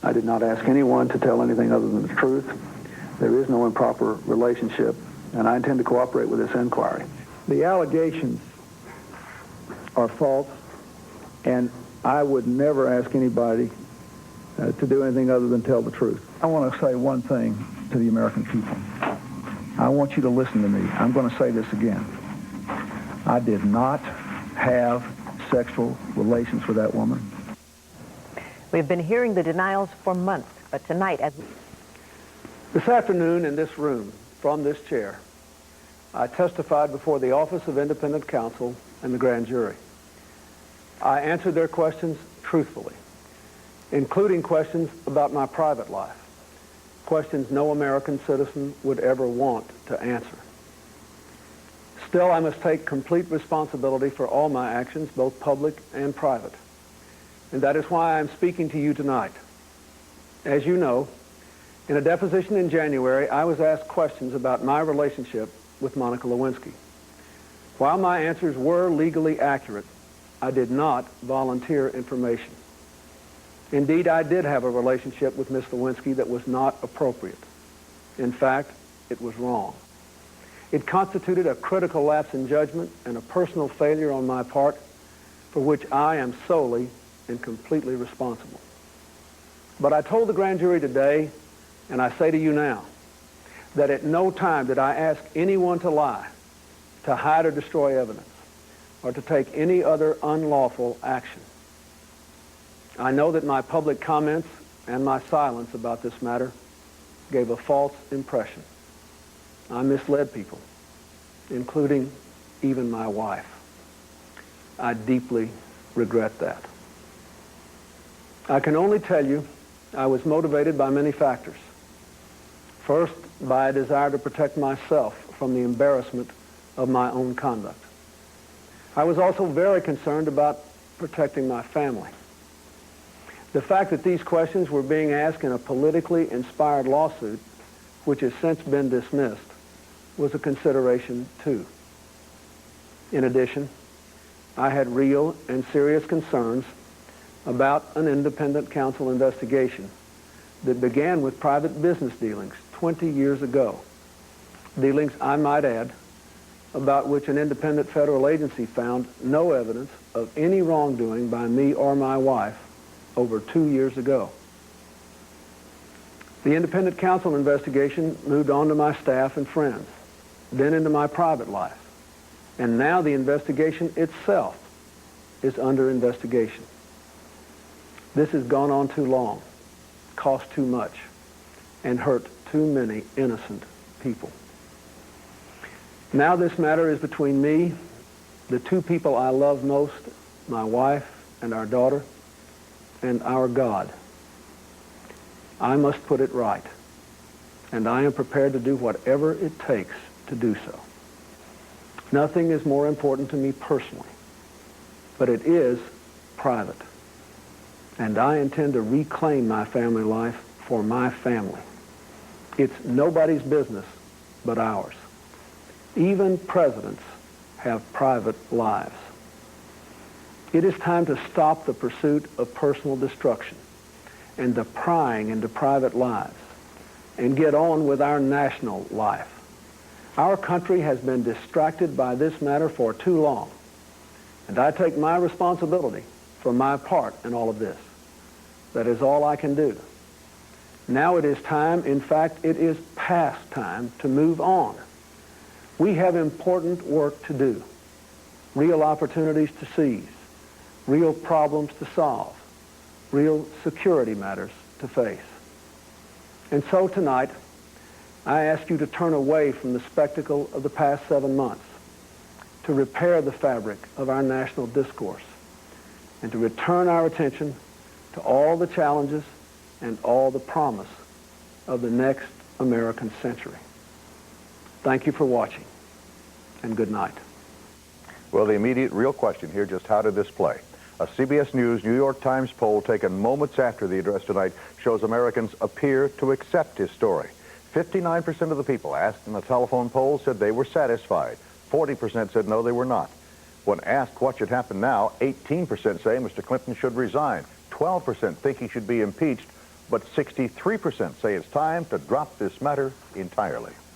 I did not ask anyone to tell anything other than the truth. There is no improper relationship, and I intend to cooperate with this inquiry. The allegations are false, and I would never ask anybody to do anything other than tell the truth. I want to say one thing to the American people. I want you to listen to me. I'm going to say this again. I did not have sexual relations with that woman. We've been hearing the denials for months, but tonight, as This afternoon in this room, from this chair, I testified before the Office of Independent Counsel and the grand jury. I answered their questions truthfully, including questions about my private life, questions no American citizen would ever want to answer. Still, I must take complete responsibility for all my actions, both public and private. And that is why I'm speaking to you tonight. As you know, in a deposition in January, I was asked questions about my relationship with Monica Lewinsky. While my answers were legally accurate, I did not volunteer information. Indeed, I did have a relationship with Miss Lewinsky that was not appropriate. In fact, it was wrong. It constituted a critical lapse in judgment and a personal failure on my part for which I am solely and completely responsible. But I told the grand jury today, and I say to you now, that at no time did I ask anyone to lie, to hide or destroy evidence, or to take any other unlawful action. I know that my public comments and my silence about this matter gave a false impression. I misled people, including even my wife. I deeply regret that. I can only tell you I was motivated by many factors. First, by a desire to protect myself from the embarrassment of my own conduct. I was also very concerned about protecting my family. The fact that these questions were being asked in a politically inspired lawsuit, which has since been dismissed, was a consideration too. In addition, I had real and serious concerns about an independent counsel investigation that began with private business dealings 20 years ago. Dealings, I might add, about which an independent federal agency found no evidence of any wrongdoing by me or my wife over 2 years ago. The independent counsel investigation moved on to my staff and friends, then into my private life, and now the investigation itself is under investigation. This has gone on too long, cost too much, and hurt too many innocent people. Now this matter is between me, the two people I love most, my wife and our daughter, and our God. I must put it right, and I am prepared to do whatever it takes to do so. Nothing is more important to me personally, but it is private, and I intend to reclaim my family life for my family. It's nobody's business but ours. Even presidents have private lives. It is time to stop the pursuit of personal destruction and the prying into private lives and get on with our national life. Our country has been distracted by this matter for too long, and I take my responsibility for my part in all of this. That is all I can do. Now it is time, in fact, it is past time to move on. We have important work to do, real opportunities to seize, real problems to solve, real security matters to face. And so tonight, I ask you to turn away from the spectacle of the past 7 months, to repair the fabric of our national discourse, and to return our attention to all the challenges and all the promise of the next American century. Thank you for watching, and good night. Well, the immediate real question here, just how did this play? A CBS News New York Times poll taken moments after the address tonight shows Americans appear to accept his story. 59% of the people asked in the telephone poll said they were satisfied. 40% said no, they were not. When asked what should happen now, 18% say Mr. Clinton should resign. 12% think he should be impeached. but 63% say it's time to drop this matter entirely.